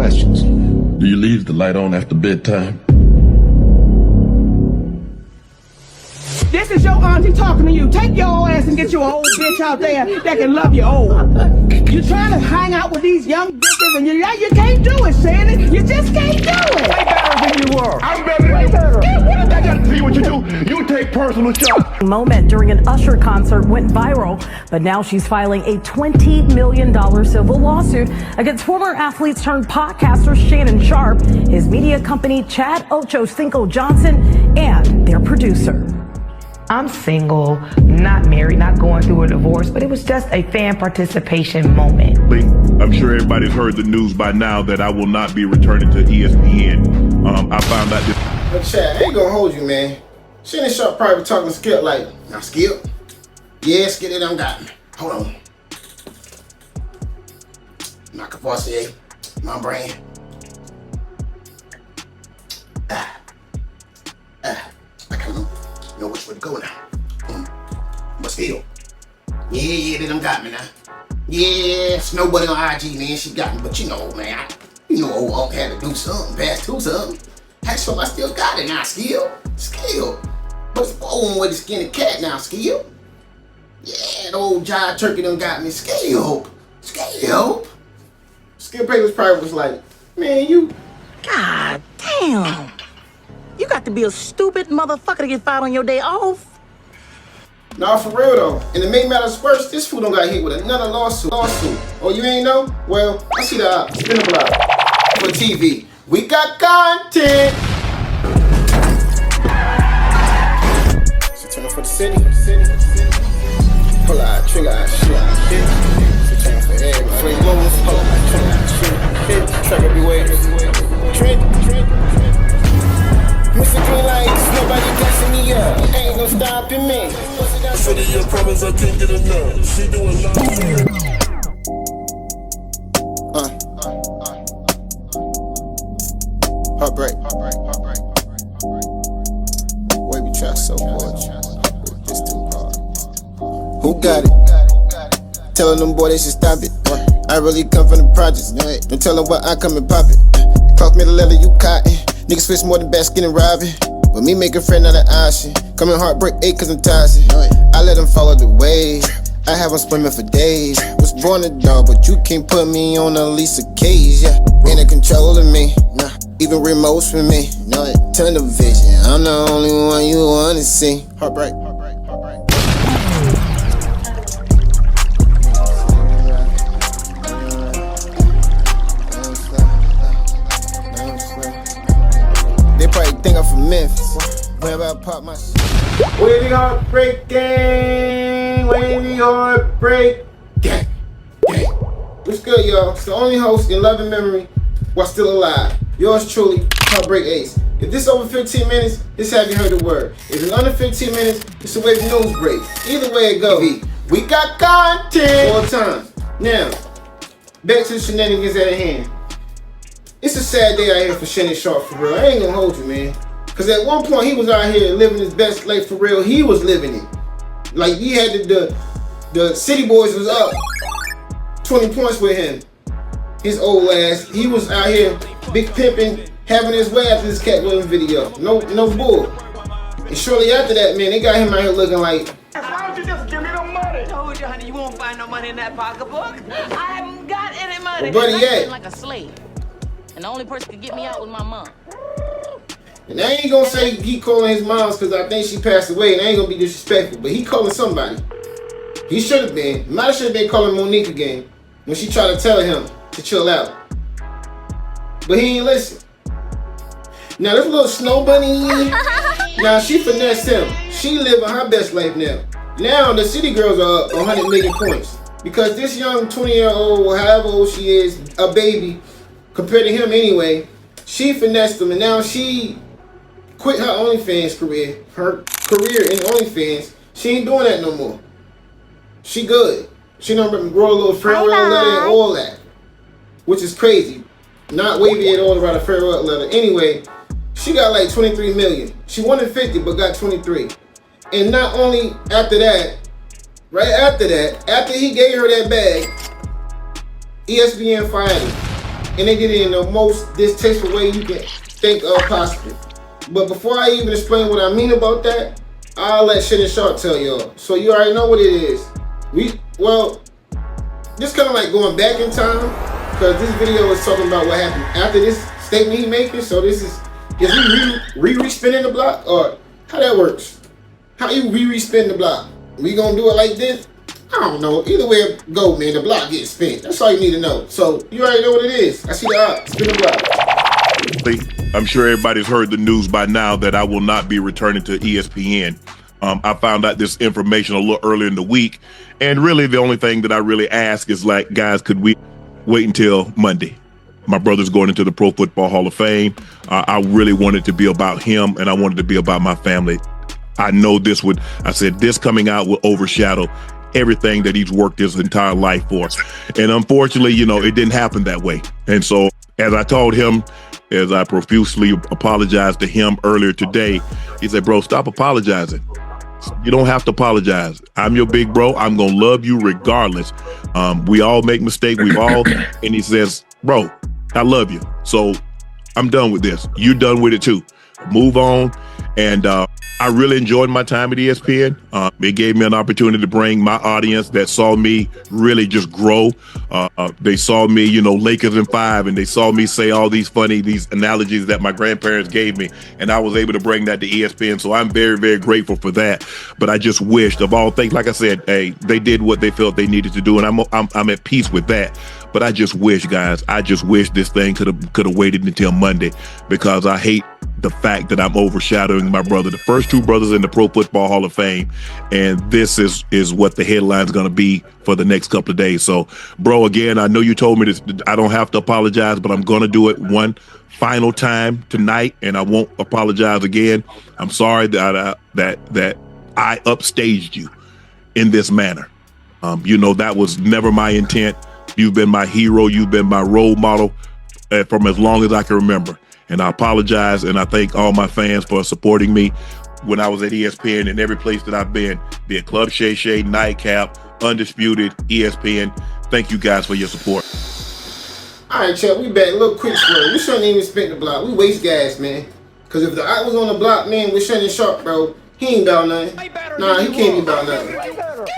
questions. Do you leave the light on after bedtime? This is your auntie talking to you. Take your old ass and get your old bitch out there that can love you old. You're trying to hang out with these young bitches and you can't do it, Shannon. You just can't do it. Way better than you were. I'm better than you. Yeah, what did I got to see what you do? You take personal shots. Moment during an Usher concert went viral, but now she's filing a $20 million civil lawsuit against former athletes turned podcaster Shannon Sharpe, his media company Chad Ochocinco Johnson, and their producer. I'm single, not married, not going through a divorce, but it was just a fan participation moment. I'm sure everybody's heard the news by now that I will not be returning to ESPN. I found out this. But Chad, I ain't gonna hold you, man. Shannon Sharpe probably talking to Skip like, now Skip? Yeah, Skip, they done got me. Hold on. Knock a Bossier, my brain. I kind of know which way to go now. But still, yeah, they done got me now. Yeah, Snowbuddy on IG, man, she got me. But you know, man, old Unc had to do something, pass through something. Actually, I still got it now, Skill. But it's bowling with the skinny cat now, Skill. Yeah, the old jive turkey done got me. Skill. Skill Papers probably was like, man, you. God damn. You got to be a stupid motherfucker to get fired on your day off. Nah, for real though. And to make matters worse, this fool done got hit with another lawsuit. Oh, you ain't know? Well, I see the spin the block for TV. We got content. So turn for the city. Pull out, trigger out, shit. So turn for everybody. Free moves, pull out, trigger out, shit. Hit, track everywhere. Trend. Mr. Green Lights, nobody gassing me up. Ain't no stopping me. City of promise, I can't get enough. She doing love. Heartbreak. Wavy Trap so hard. It's too hard. Who got it? Telling them boy they should stop it. I really come from the projects. Don't tell them what I come and pop it. Cloth me the leather, you cotton. Niggas switch more than basket and robbing. But me make a friend not an option. Coming HeartBreak Ace cause I'm toxic. I let them follow the wave. I have them swimming for days. Was born a dog, but you can't put me on a Lisa Cage, yeah. Ain't in control of me, nah. Even remotes for me, no. Tunnel vision, I'm the only one you wanna see. Heartbreak. They probably think I'm from Memphis. Whenever I pop my shit. Wavy Heartbreak Gang. Wavy Heartbreak Gang. What's good, y'all? It's the only host in love and memory while still alive. Yours truly, HeartBreak Ace. If this over 15 minutes, this have you heard the word. If it's under 15 minutes, it's a Wavy news break. Either way it go, we got content all the time. Now, back to the shenanigans at hand. It's a sad day out here for Shannon Sharpe, for real. I ain't gonna hold you, man. Cause at one point he was out here living his best life for real. He was living it. Like he had the City Boys was up 20 points with him. His old ass. He was out here big pimping, having his way after this Cat Williams video. No bull. And shortly after that, man, they got him out here looking like. Why don't you just give me the money? I told you, honey, you won't find no money in that pocketbook. I haven't got any money. Well, buddy, I'm like a slave. And the only person who could get me out was my mom. And I ain't gonna say he calling his mom's because I think she passed away, and I ain't gonna be disrespectful, but he calling somebody. He should have been. Might have been calling Monique again when she tried to tell him to chill out. But he ain't listen. Now this little snow bunny, now she finessed him. She living her best life now. Now the city girls are up 100 million points because this young 20-year-old, however old she is, a baby compared to him anyway, she finessed him, and now she quit her OnlyFans career. Her career in OnlyFans, she ain't doing that no more. She good. She don't grow a little farewell letter and all that, which is crazy. Not wavy at all about a farewell letter. Anyway, she got like 23 million. She wanted 50, but got 23. And not only after that, right after that, after he gave her that bag, ESPN fired him. and they did it in the most distasteful way you can think of possible. But before I even explain what I mean about that, I'll let Shannon Sharpe tell y'all. So you already know what it is. This kind of like going back in time, because this video is talking about what happened after this statement he making. So this is he re-spinning the block, or how that works? How you re-spin the block? We gonna do it like this? I don't know. Either way it go, man, the block gets spent. That's all you need to know. So you already know what it is. I see the op, spin the block. I'm sure everybody's heard the news by now that I will not be returning to ESPN. I found out this information a little earlier in the week, and really the only thing that I really ask is like, guys, could we wait until Monday? My brother's going into the Pro Football Hall of Fame. I really wanted to be about him, and I wanted to be about my family. I know this coming out will overshadow everything that he's worked his entire life for. And unfortunately, it didn't happen that way. And so as I told him, as I profusely apologized to him earlier today, he said, bro, stop apologizing. You don't have to apologize. I'm your big bro. I'm going to love you regardless. We all make mistakes. And he says, bro, I love you. So I'm done with this. You're done with it too. Move on. And I really enjoyed my time at ESPN. It gave me an opportunity to bring my audience that saw me really just grow. They saw me, Lakers in 5, and they saw me say all these analogies that my grandparents gave me, and I was able to bring that to ESPN. So I'm very, very grateful for that. But I just wished, of all things, like I said, hey, they did what they felt they needed to do, and I'm at peace with that. But I just wish, guys, this thing could have waited until Monday, because I hate the fact that I'm overshadowing my brother, the first 2 brothers in the Pro Football Hall of Fame, and this is what the headline's going to be for the next couple of days. So, bro, again, I know you told me this, I don't have to apologize, but I'm going to do it one final time tonight, and I won't apologize again. I'm sorry that I upstaged you in this manner. That was never my intent. You've been my hero. You've been my role model from as long as I can remember. And I apologize, and I thank all my fans for supporting me when I was at ESPN and every place that I've been, be it Club Shay Shay, Nightcap, Undisputed, ESPN. Thank you guys for your support. All right, Chuck, we back. A little quick story. We shouldn't even spin the block. We waste gas, man. Because if the eye was on the block, man, with Shannon Sharpe, bro, he ain't about nothing. Nah, he can't be about nothing.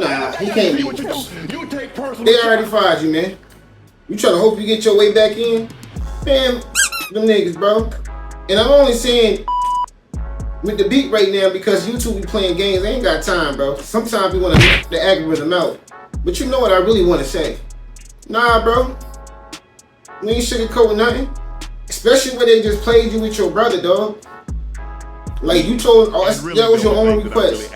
Nah, he can't be. They already fired you, man. You try to hope you get your way back in? Man, them niggas, bro. And I'm only saying with the beat right now because YouTube be playing games. They ain't got time, bro. Sometimes we want to knock the algorithm out. But you know what I really want to say. Nah, bro. We ain't sugarcoating nothing. Especially when they just played you with your brother, dog. Like you told, that was your only request.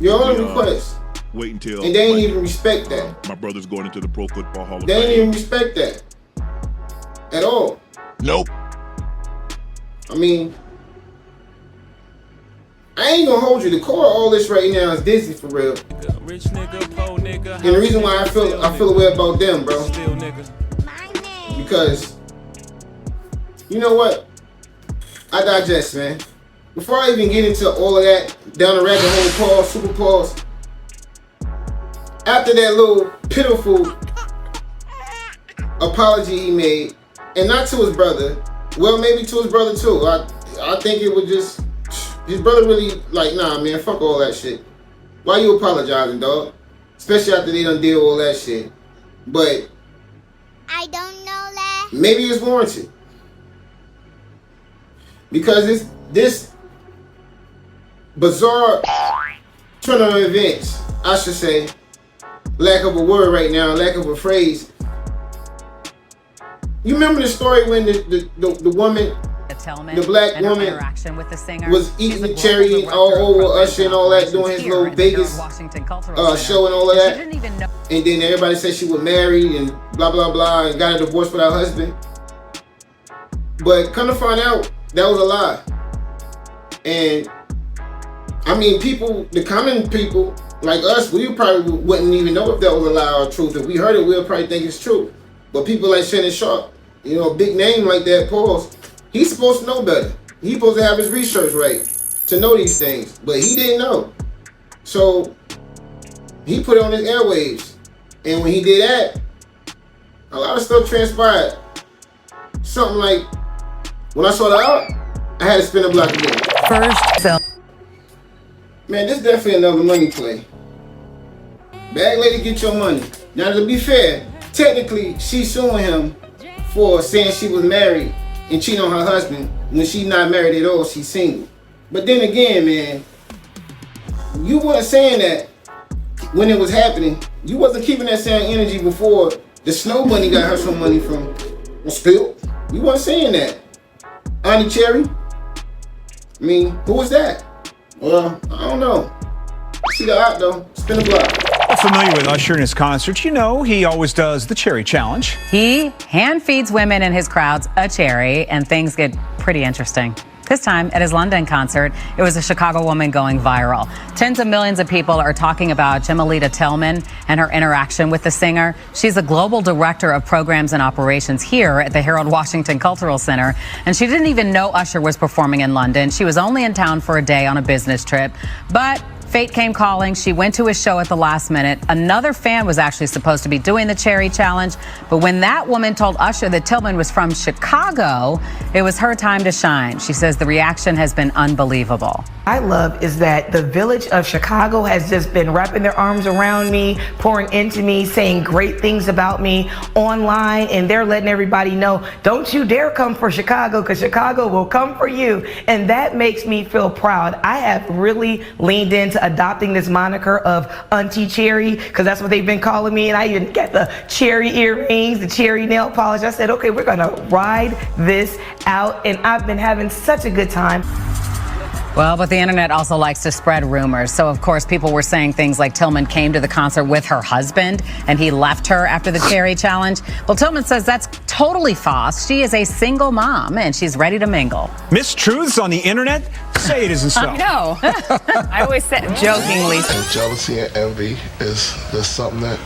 Your only request. Wait until and they ain't even respect that. My brother's going into the Pro Football Hall of Fame. They ain't even respect that at all. Nope. I mean, I ain't gonna hold you. The core of all this right now is Disney for real. Rich nigga, poor nigga. And the reason why I feel a way about them, bro, because you know what? I digest, man. Before I even get into all of that, down the rabbit hole, pause, super pause. After that little pitiful apology he made, and not to his brother, well, maybe to his brother too. I think it would just, his brother really like, nah, man, fuck all that shit. Why you apologizing, dog? Especially after they done did all that shit. But I don't know that. Maybe it's warranted. Because this bizarre turn of events, I should say, lack of a word right now, lack of a phrase. You remember the story when the woman, the black woman, with the singer. was eating the cherry all over Usher and all that, doing his little Vegas show and all of that, and then everybody said she was married and blah blah blah and got a divorce with her husband. But come to find out, that was a lie. And I mean, people, the common people like us, we probably wouldn't even know if that was a lie or truth. If we heard it, we'll probably think it's true. But people like Shannon Sharpe, you know, a big name like that, Pauls, he's supposed to know better. He's supposed to have his research right to know these things. But he didn't know. So he put it on his airwaves. And when he did that, a lot of stuff transpired. something like, when I saw the out, I had to spin the block again. First, so. Man, this definitely another money play. Bag lady, get your money. Now, to be fair, technically, she's suing him for saying she was married and cheating on her husband when she's not married at all, she's single. But then again, man, you weren't saying that when it was happening. You wasn't keeping that same energy before the snow bunny got her some money from Spill. You weren't saying that. Auntie Cherry? I mean, who was that? Well, I don't know. See the out though. Spin the block. Familiar with Usher and his concerts, you know he always does the cherry challenge. He hand feeds women in his crowds a cherry, and things get pretty interesting. This time at his London concert, it was a Chicago woman going viral. Tens of millions of people are talking about Jemalita Tillman and her interaction with the singer. She's a global director of programs and operations here at the Harold Washington Cultural Center, and she didn't even know Usher was performing in London. She was only in town for a day on a business trip, but fate came calling. She went to his show at the last minute. Another fan was actually supposed to be doing the cherry challenge, but when that woman told Usher that Tillman was from Chicago, it was her time to shine. She says the reaction has been unbelievable. I love is that the village of Chicago has just been wrapping their arms around me, pouring into me, saying great things about me online, and they're letting everybody know, don't you dare come for Chicago, because Chicago will come for you. And that makes me feel proud. I have really leaned into adopting this moniker of Auntie Cherry, because that's what they've been calling me, and I even got the cherry earrings, the cherry nail polish. I said, okay, we're gonna ride this out, and I've been having such a good time. Well, but the internet also likes to spread rumors. So, of course, people were saying things like Tillman came to the concert with her husband and he left her after the cherry challenge. Well, Tillman says that's totally false. She is a single mom and she's ready to mingle. Mistruths on the internet? Say it isn't so. No. I always said jokingly. And jealousy and envy is something that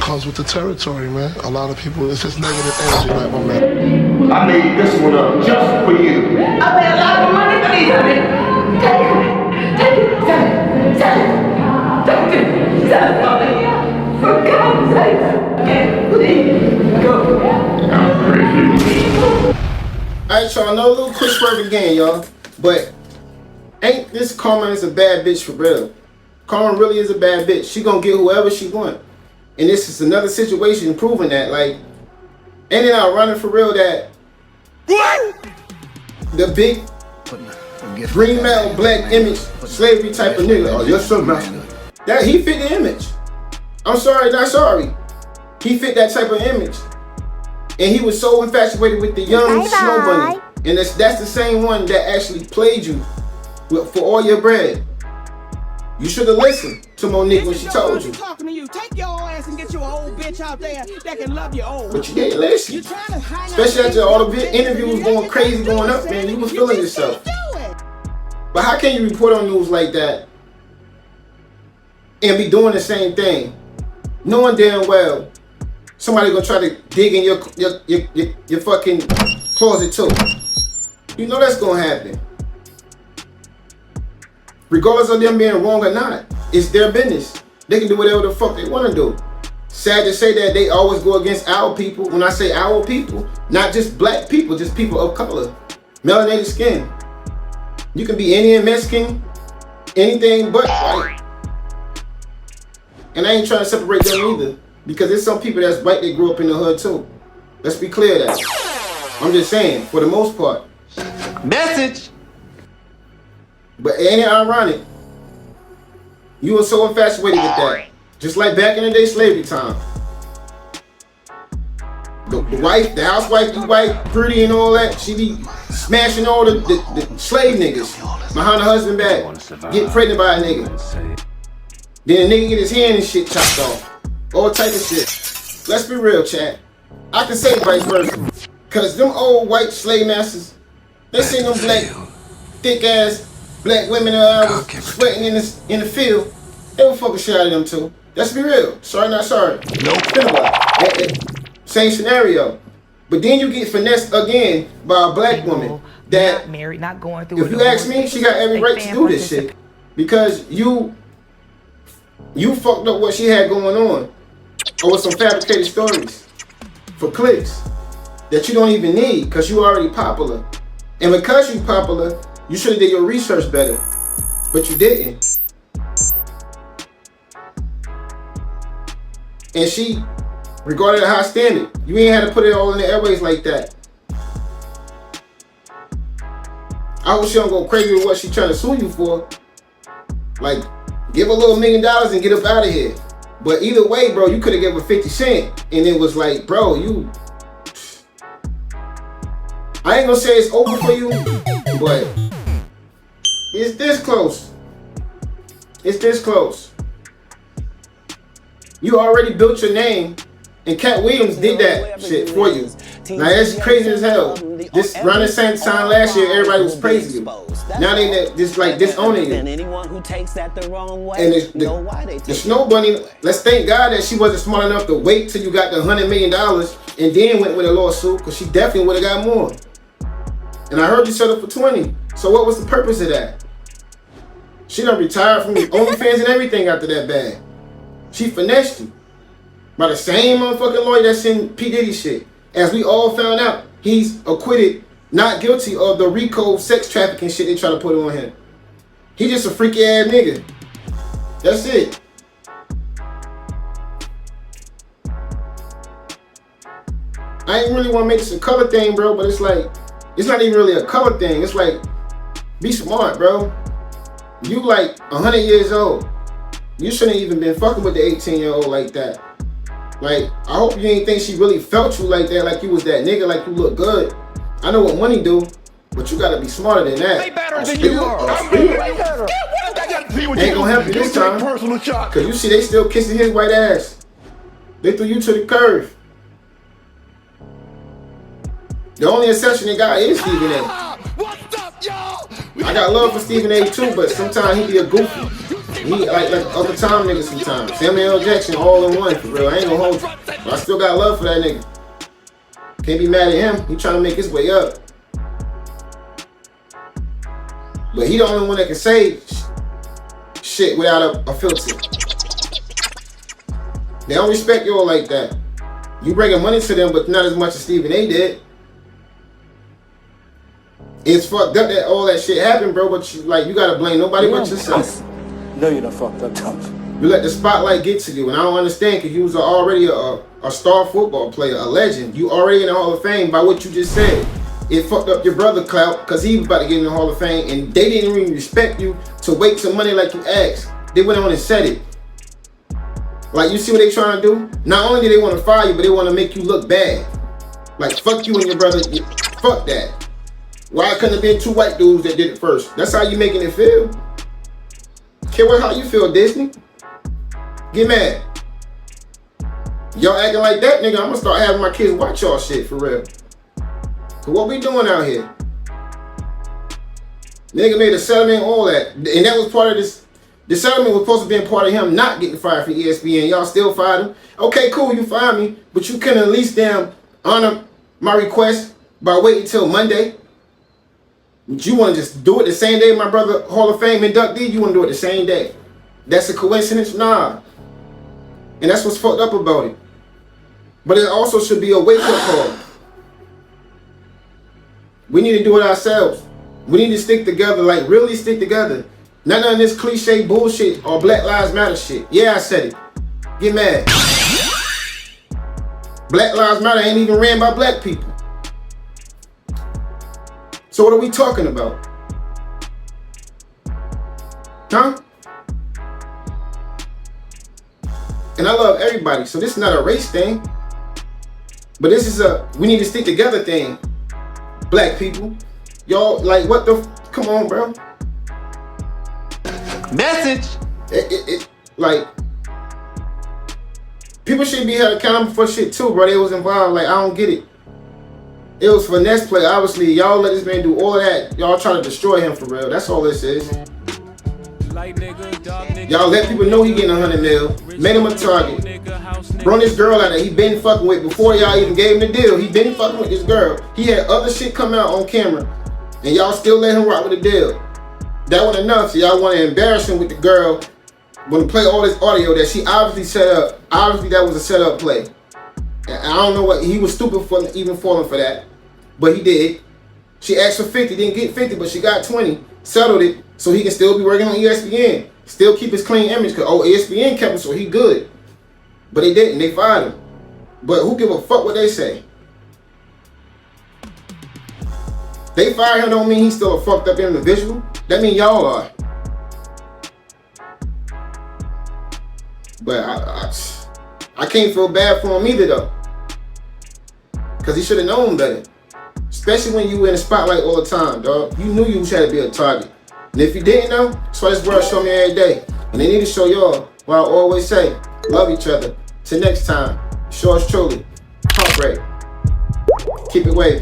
comes with the territory, man. A lot of people, it's just negative energy, like my man. I made this one up just for you. I paid a lot of money for these, honey. Take it, for God's sake. Please, go. Alright, y'all, another little quick word again, y'all. But ain't this Karma is a bad bitch for real? Karma really is a bad bitch. She gonna get whoever she want. And this is another situation proving that. Like, ain't it ironic for real that the big green metal black image slavery type of nigga, oh yes sir man, that he fit the image. I'm sorry, not sorry. He fit that type of image. And he was so infatuated with the young snow bunny. And that's the same one that actually played you for all your bread. You should have listened to Monique when she told you. Talking to you. Take your ass and get you an old bitch out there that can love you old. But you didn't listen. Especially after all the interviews going crazy, going up, man. You was feeling yourself. But how can you report on news like that and be doing the same thing, knowing damn well somebody gonna try to dig in your fucking closet too? You know that's gonna happen. Regardless of them being wrong or not, it's their business. They can do whatever the fuck they want to do. Sad to say that they always go against our people. When I say our people, not just black people, just people of color, melanated skin. You can be Indian, Mexican, anything but white. And I ain't trying to separate them either, because there's some people that's white that grew up in the hood too. Let's be clear that. I'm just saying, for the most part. Message. But ain't it ironic? You were so infatuated with that. Just like back in the day, slavery time. The wife, the housewife, the white, pretty and all that, she be smashing all the slave niggas behind the husband back, get pregnant by a nigga. Then a nigga get his hand and shit chopped off. All type of shit. Let's be real, chat. I can say vice versa. Cause them old white slave masters, they seen them black, thick ass black women sweating in the field. They will fucking shit out of them too. Let's be real. Sorry, not sorry. Same scenario. But then you get finessed again by a black woman that, not married, not going through. If you ask me, she got every right to do this shit. Because you fucked up what she had going on. Or with some fabricated stories. For clicks. that you don't even need because you already popular. And because you popular, you should have did your research better, but you didn't. And she regarded a high standard. You ain't had to put it all in the airways like that. I hope she don't go crazy with what she trying to sue you for. Like, give her a little $1 million and get up out of here. But either way, bro, you could have given her 50 cents. And it was like, bro, you... I ain't gonna say it's over for you, but it's this close. It's this close. You already built your name, and Cat Williams did that shit for you. Now that's crazy as hell. This around the same time last year, everybody was praising you. Now they just like disowning you. And the Snow Bunny, let's thank God that she wasn't smart enough to wait till you got the $100 million and then went with a lawsuit, because she definitely would have got more. And I heard you settled for 20. So what was the purpose of that? She done retired from OnlyFans and everything after that bag. She finessed you by the same motherfucking lawyer that's in P. Diddy shit. As we all found out, he's acquitted, not guilty of the RICO sex trafficking shit they try to put on him. He just a freaky ass nigga. That's it. I ain't really want to make this a color thing, bro, but it's like, it's not even really a color thing. It's like, be smart, bro. You like 100 years old. You shouldn't even been fucking with the 18-year-old like that. Like, I hope you ain't think she really felt you like that, like you was that nigga, like you look good. I know what money do, but you gotta be smarter than that. They better than you are. Ain't gonna help you this time. Cause you see they still kissing his white ass. They threw you to the curve. The only exception they got is Stephen A. I got love for Stephen A too, but sometimes he be a goofy. He like other time niggas sometimes. Samuel L. Jackson all in one, for real. I ain't gonna hold you. But I still got love for that nigga. Can't be mad at him. He trying to make his way up. But he the only one that can say shit without a filter. They don't respect you all like that. You bringing money to them, but not as much as Stephen A did. It's fucked up that all that shit happened, bro, but you gotta blame nobody but yourself. No, you done fucked up, Thomas. You let the spotlight get to you, and I don't understand, because you was already a star football player, a legend. You already in the Hall of Fame by what you just said. It fucked up your brother clout, because he was about to get in the Hall of Fame, and they didn't even respect you to wait some money like you asked. They went on and said it. Like, you see what they trying to do? Not only do they want to fire you, but they want to make you look bad. Like, fuck you and your brother. Fuck that. Why couldn't have been two white dudes that did it first? That's how you making it feel. Care what how you feel, Disney. Get mad. Y'all acting like that, nigga, I'm gonna start having my kids watch y'all shit for real. Cause what we doing out here? Nigga made a settlement, all that. And that was part of this. The settlement was supposed to be a part of him not getting fired from ESPN. Y'all still fired him. Okay, cool, you fired me. But you can at least damn honor my request by waiting till Monday. You want to just do it the same day my brother Hall of Fame inductee? You want to do it the same day? That's a coincidence? Nah. And that's what's fucked up about it. But it also should be a wake-up call. We need to do it ourselves. We need to stick together, like really stick together. None of this cliche bullshit or Black Lives Matter shit. Yeah, I said it. Get mad. Black Lives Matter ain't even ran by black people. So what are we talking about? Huh? And I love everybody, so this is not a race thing. But this is a we need to stick together thing. Black people. Y'all, like, what the come on, bro. Message. Like, people should be held accountable for shit too, bro. They was involved. Like, I don't get it. It was finesse play. Obviously, y'all let this man do all of that. Y'all try to destroy him for real. That's all this is. Y'all let people know he getting 100 mil. Made him a target. Brought this girl out that he been fucking with before y'all even gave him the deal. He been fucking with this girl. He had other shit come out on camera, and y'all still let him rock with the deal. That wasn't enough. So y'all want to embarrass him with the girl. Want to play all this audio that she obviously set up. Obviously, that was a setup play. And I don't know what, he was stupid for even falling for that. But he did. She asked for 50, didn't get 50, but she got 20. Settled it so he can still be working on ESPN. Still keep his clean image, because ESPN kept him, so he good. But they didn't, they fired him. But who give a fuck what they say? They fired him don't mean he's still a fucked up individual. That mean y'all are. But I can't feel bad for him either though. Because he should have known better. Especially when you were in the spotlight all the time, dog. You knew you had to be a target. And if you didn't know, that's why this world show me every day. And they need to show y'all what I always say. Love each other. Till next time. Yours truly, HeartBreak. Keep it wavy.